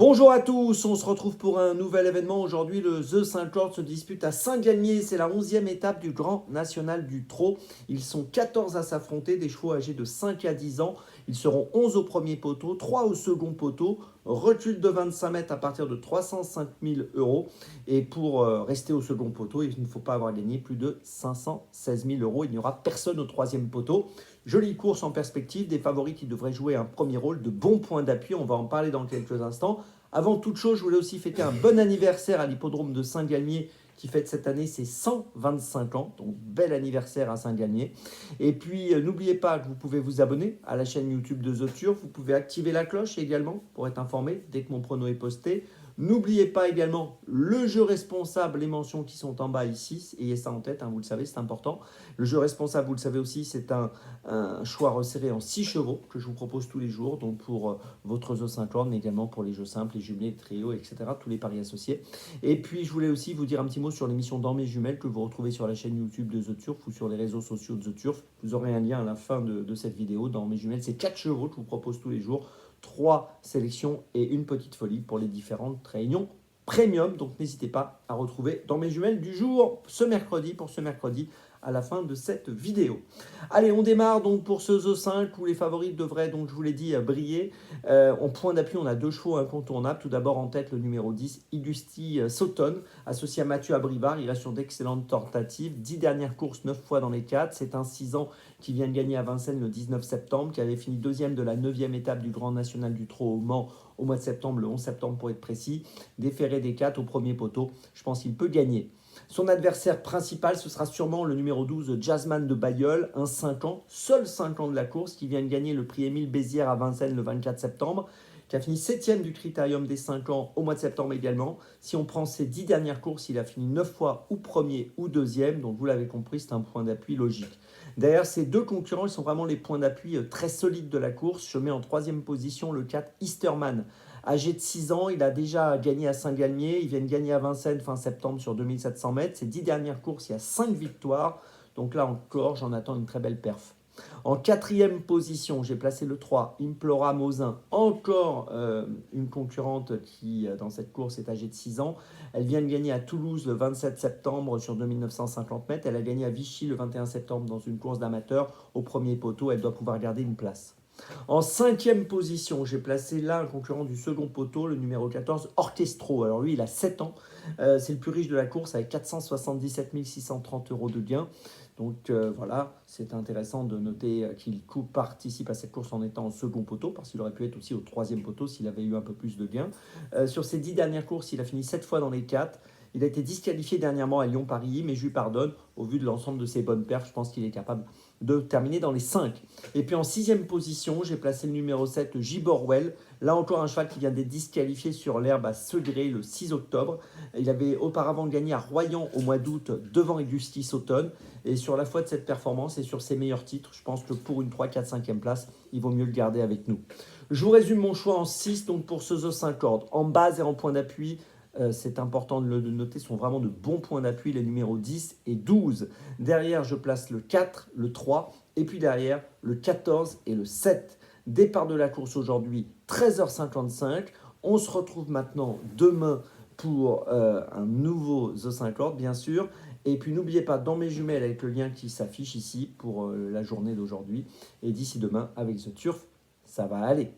Bonjour à tous, on se retrouve pour un nouvel événement. Aujourd'hui, le The Saint-Claude se dispute à Saint-Galmier. C'est la 11e étape du Grand National du Trot. Ils sont 14 à s'affronter, des chevaux âgés de 5 à 10 ans. Ils seront 11 au premier poteau, 3 au second poteau. Recul de 25 mètres à partir de 305 000 euros. Et pour rester au second poteau, il ne faut pas avoir gagné plus de 516 000 euros. Il n'y aura personne au troisième poteau. Jolie course en perspective, des favoris qui devraient jouer un premier rôle, de bons points d'appui. On va en parler dans quelques instants. Avant toute chose, je voulais aussi fêter un bon anniversaire à l'hippodrome de Saint-Galmier qui fête cette année ses 125 ans. Donc, bel anniversaire à Saint-Galmier. Et puis, n'oubliez pas que vous pouvez vous abonner à la chaîne YouTube de The Turf. Vous pouvez activer la cloche également pour être informé dès que mon prono est posté. N'oubliez pas également le jeu responsable, les mentions qui sont en bas ici. Ayez ça en tête, vous le savez, c'est important. Le jeu responsable, vous le savez aussi, c'est un choix resserré en 6 chevaux que je vous propose tous les jours. Donc pour votre The Saint-Claude, mais également pour les jeux simples, les jumelés, les trios, etc. Tous les paris associés. Et puis, je voulais aussi vous dire un petit mot sur l'émission Dans mes jumelles que vous retrouvez sur la chaîne YouTube de The Turf ou sur les réseaux sociaux de The Turf. Vous aurez un lien à la fin de cette vidéo. Dans mes jumelles, c'est 4 chevaux que je vous propose tous les jours. 3 sélections et une petite folie pour les différentes réunions premium. Donc n'hésitez pas à retrouver dans mes jumelles du jour ce mercredi, à la fin de cette vidéo. Allez, on démarre donc pour ce The 5 où les favoris devraient, donc je vous l'ai dit, briller. En point d'appui, on a 2 chevaux incontournables. Tout d'abord en tête, le numéro 10, Ilusti Sauton, associé à Mathieu Abrivard. Il reste sur d'excellentes tentatives. 10 dernières courses, 9 fois dans les 4. C'est un 6 ans qui vient de gagner à Vincennes le 19 septembre, qui avait fini deuxième de la 9e étape du Grand National du Trot au Mans au mois de septembre, le 11 septembre pour être précis. Déféré des 4 au premier poteau. Je pense qu'il peut gagner. Son adversaire principal, ce sera sûrement le numéro 12, Jazzman de Bayeul, un 5 ans, seul 5 ans de la course, qui vient de gagner le prix Émile Bézières à Vincennes le 24 septembre, qui a fini 7e du critérium des 5 ans au mois de septembre également. Si on prend ses 10 dernières courses, il a fini 9 fois ou premier ou deuxième, donc vous l'avez compris, c'est un point d'appui logique. Derrière ces deux concurrents, ils sont vraiment les points d'appui très solides de la course. Je mets en troisième position le 4 Easterman. Âgé de 6 ans, il a déjà gagné à Saint-Galmier. Il vient de gagner à Vincennes fin septembre sur 2700 mètres. Ses 10 dernières courses, il y a 5 victoires. Donc là encore, j'en attends une très belle perf. En quatrième position, j'ai placé le 3, Implora Mosin, encore une concurrente qui, dans cette course, est âgée de 6 ans. Elle vient de gagner à Toulouse le 27 septembre sur 2950 mètres. Elle a gagné à Vichy le 21 septembre dans une course d'amateurs. Au premier poteau, elle doit pouvoir garder une place. En cinquième position, j'ai placé là un concurrent du second poteau, le numéro 14, Orchestro. Alors lui, il a 7 ans. C'est le plus riche de la course avec 477 630 euros de gains. Donc voilà, c'est intéressant de noter qu'il participe à cette course en étant au second poteau, parce qu'il aurait pu être aussi au troisième poteau s'il avait eu un peu plus de gains. Sur ses 10 dernières courses, il a fini 7 fois dans les 4. Il a été disqualifié dernièrement à Lyon-Paris, mais je lui pardonne. Au vu de l'ensemble de ses bonnes perfs, je pense qu'il est capable de terminer dans les 5. Et puis en sixième position, j'ai placé le numéro 7, Giborwell. Là encore un cheval qui vient d'être disqualifié sur l'herbe à Segré le 6 octobre. Il avait auparavant gagné à Royan au mois d'août devant Augusti Sauton. Et sur la foi de cette performance et sur ses meilleurs titres, je pense que pour une 3, 4, 5e place, il vaut mieux le garder avec nous. Je vous résume mon choix en 6, donc pour ce The 5 cordes. En base et en point d'appui, c'est important de le noter, sont vraiment de bons points d'appui, les numéros 10 et 12. Derrière, je place le 4, le 3, et puis derrière, le 14 et le 7. Départ de la course aujourd'hui, 13h55. On se retrouve maintenant demain pour un nouveau The 5 Lord, bien sûr. Et puis n'oubliez pas, dans mes jumelles, avec le lien qui s'affiche ici pour la journée d'aujourd'hui. Et d'ici demain, avec The Turf, ça va aller.